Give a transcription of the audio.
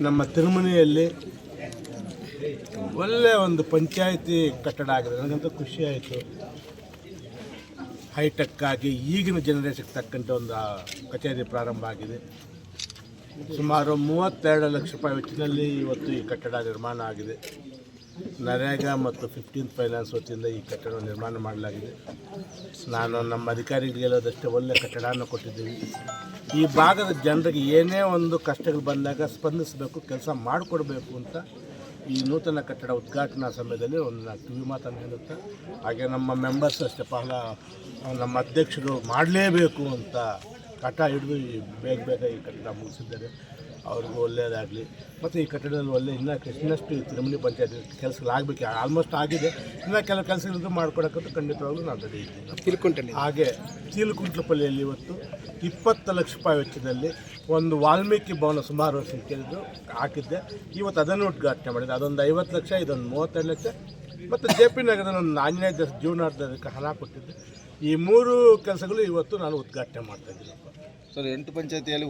ನಮ್ಮ ತಿರುಮನೆಯಲ್ಲಿ ಒಳ್ಳೆಯ ಒಂದು ಪಂಚಾಯಿತಿ ಕಟ್ಟಡ ಆಗಿದೆ. ನನಗಂತೂ ಖುಷಿ ಆಯಿತು. ಹೈಟೆಕ್ ಆಗಿ ಈಗಿನ ಜನರೇಷನ್ಗೆ ತಕ್ಕಂಥ ಒಂದು ಕಚೇರಿ ಪ್ರಾರಂಭ ಆಗಿದೆ. ಸುಮಾರು 32 ಲಕ್ಷ ರೂಪಾಯಿ ವೆಚ್ಚದಲ್ಲಿ ಇವತ್ತು ಈ ಕಟ್ಟಡ ನಿರ್ಮಾಣ ಆಗಿದೆ. ನರೇಗಾ ಮತ್ತು 15th ಫೈನಾನ್ಸ್ ವತಿಯಿಂದ ಈ ಕಟ್ಟಡ ನಿರ್ಮಾಣ ಮಾಡಲಾಗಿದೆ. ನಾನು ನಮ್ಮ ಅಧಿಕಾರಿಗಳಿಗೆ ಹೇಳೋದಷ್ಟೇ, ಒಳ್ಳೆಯ ಕಟ್ಟಡವನ್ನು ಕೊಟ್ಟಿದ್ದೀವಿ. ಈ ಭಾಗದ ಜನರಿಗೆ ಏನೇ ಒಂದು ಕಷ್ಟಗಳು ಬಂದಾಗ ಸ್ಪಂದಿಸಬೇಕು, ಕೆಲಸ ಮಾಡಿಕೊಡ್ಬೇಕು ಅಂತ ಈ ನೂತನ ಕಟ್ಟಡ ಉದ್ಘಾಟನಾ ಸಮಯದಲ್ಲಿ ಒಂದು ಕಿವಿ ಮಾತನ್ನು ಹೇಳುತ್ತಾ, ಹಾಗೆ ನಮ್ಮ ಮೆಂಬರ್ಸ್ ಅಷ್ಟೇ ನಮ್ಮ ಅಧ್ಯಕ್ಷರು ಮಾಡಲೇಬೇಕು ಅಂತ ಹಠ ಹಿಡಿದು ಬೇಗ ಈ ಕಟ್ಟಡ ಮುಗಿಸಿದ್ದಾರೆ. ಅವ್ರಿಗೂ ಒಳ್ಳೆಯದಾಗಲಿ. ಮತ್ತು ಈ ಕಟ್ಟಡದಲ್ಲಿ ಇನ್ನಷ್ಟು ಈ ತಿರುಮಲೆ ಪಂಚಾಯತಿ ಕೆಲಸಗಳಾಗಬೇಕು. ಆಲ್ಮೋಸ್ಟ್ ಆಗಿದೆ. ಇನ್ನೂ ಕೆಲವು ಕೆಲಸಗಳಿದ್ದು ಮಾಡ್ಕೊಡೋಕ್ಕಂತೂ ಖಂಡಿತವಾಗ್ಲೂ ನಾನು ರೆಡಿ ಇದ್ದೀನಿ. ಹಾಗೆ ಚೀಲಕುಂಟ್ಲಪಲ್ಲಿಯಲ್ಲಿ ಇವತ್ತು 20 ಲಕ್ಷ ರೂಪಾಯಿ ವೆಚ್ಚದಲ್ಲಿ ಒಂದು ವಾಲ್ಮೀಕಿ ಭವನ ಸುಮಾರು ವರ್ಷ ಕೇಳಿದ್ದು ಹಾಕಿದ್ದೆ. ಇವತ್ತು ಅದನ್ನು ಉದ್ಘಾಟನೆ ಮಾಡಿದೆ. ಅದೊಂದು 50 ಲಕ್ಷ, ಇದೊಂದು 32 ಲಕ್ಷ. ಮತ್ತು JP ನಗರದ ಒಂದು ಆಂಜನೇಯ ಜೀವನಾರ್ಥದಕ್ಕೆ ಹಣ ಕೊಟ್ಟಿದ್ದೆ. ಈ 3 ಕೆಲಸಗಳು ಇವತ್ತು ನಾನು ಉದ್ಘಾಟನೆ ಮಾಡ್ತಾಯಿದ್ದೀನಿ. ಸರ್, 8 ಪಂಚಾಯತಿಯಲ್ಲಿ